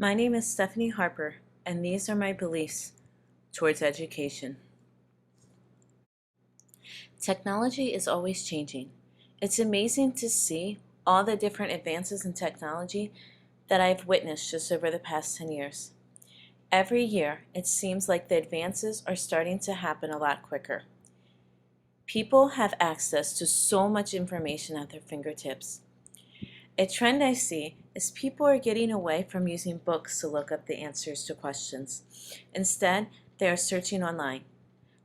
My name is Stephanie Harper, and these are my beliefs towards education. Technology is always changing. It's amazing to see all the different advances in technology that I've witnessed just over the past 10 years. Every year, it seems like the advances are starting to happen a lot quicker. People have access to so much information at their fingertips. A trend I see is people are getting away from using books to look up the answers to questions. Instead, they are searching online.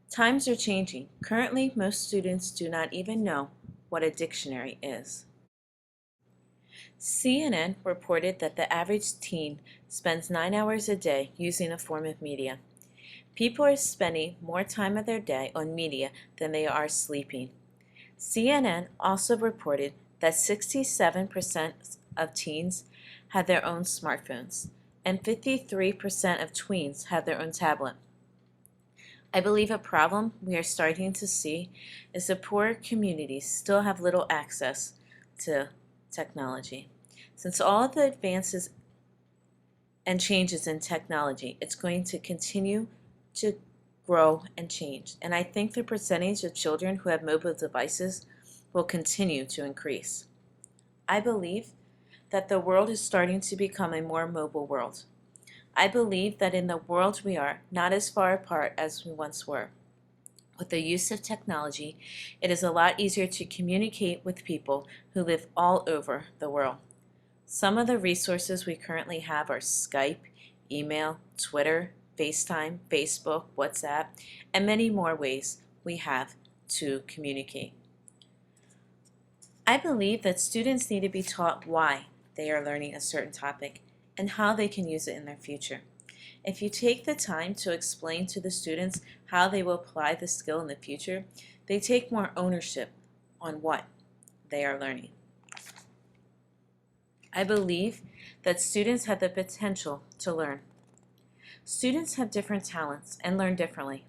Times are changing. Currently, most students do not even know what a dictionary is. CNN reported that the average teen spends 9 hours a day using a form of media. People are spending more time of their day on media than they are sleeping. CNN also reported that 67% of teens have their own smartphones, and 53% of tweens have their own tablet. I believe a problem we are starting to see is that poorer communities still have little access to technology. Since all of the advances and changes in technology, it's going to continue to grow and change. And I think the percentage of children who have mobile devices will continue to increase. I believe that the world is starting to become a more mobile world. I believe that in the world we are not as far apart as we once were. With the use of technology, it is a lot easier to communicate with people who live all over the world. Some of the resources we currently have are Skype, email, Twitter, FaceTime, Facebook, WhatsApp, and many more ways we have to communicate. I believe that students need to be taught why they are learning a certain topic and how they can use it in their future. If you take the time to explain to the students how they will apply the skill in the future, they take more ownership on what they are learning. I believe that students have the potential to learn. Students have different talents and learn differently.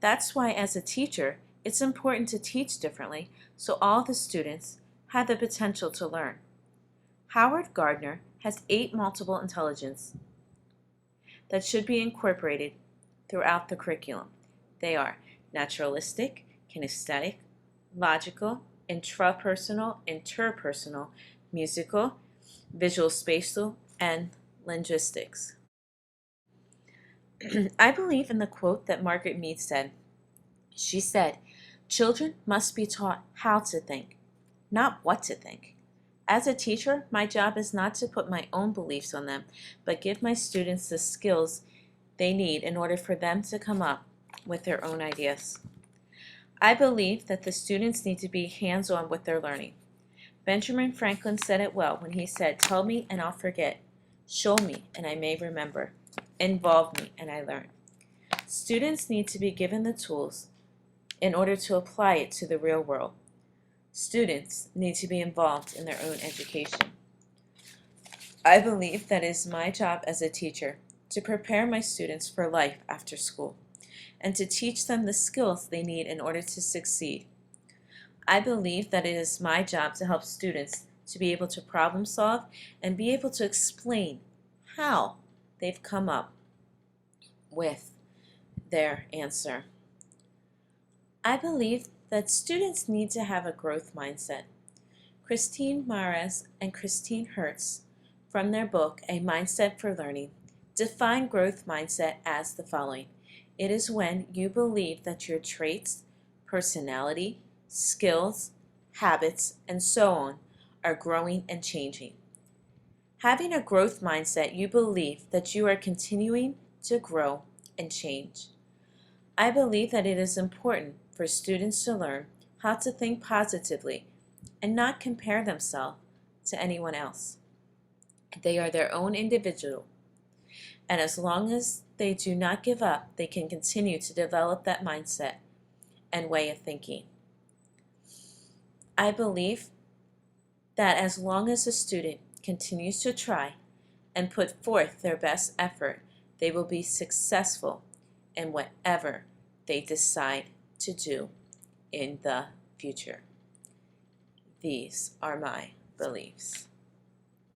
That's why as a teacher, it's important to teach differently so all the students have the potential to learn. Howard Gardner has 8 multiple intelligence that should be incorporated throughout the curriculum. They are naturalistic, kinesthetic, logical, intrapersonal, interpersonal, musical, visual spatial, and linguistics. I believe in the quote that Margaret Mead said. She said, "Children must be taught how to think, not what to think." As a teacher, my job is not to put my own beliefs on them, but give my students the skills they need in order for them to come up with their own ideas. I believe that the students need to be hands-on with their learning. Benjamin Franklin said it well when he said, "Tell me and I'll forget. Show me and I may remember. Involve me and I learn." Students need to be given the tools in order to apply it to the real world. Students need to be involved in their own education. I believe that it is my job as a teacher to prepare my students for life after school and to teach them the skills they need in order to succeed. I believe that it is my job to help students to be able to problem solve and be able to explain how they've come up with their answer. I believe that students need to have a growth mindset. Mraz and Kristine Hertz, from their book, A Mindset for Learning, define growth mindset as the following. It is when you believe that your traits, personality, skills, habits, and so on are growing and changing. Having a growth mindset, you believe that you are continuing to grow and change. I believe that it is important for students to learn how to think positively and not compare themselves to anyone else. They are their own individual, and as long as they do not give up, they can continue to develop that mindset and way of thinking. I believe that as long as a student continues to try and put forth their best effort, they will be successful in whatever they decide to do in the future. These are my beliefs.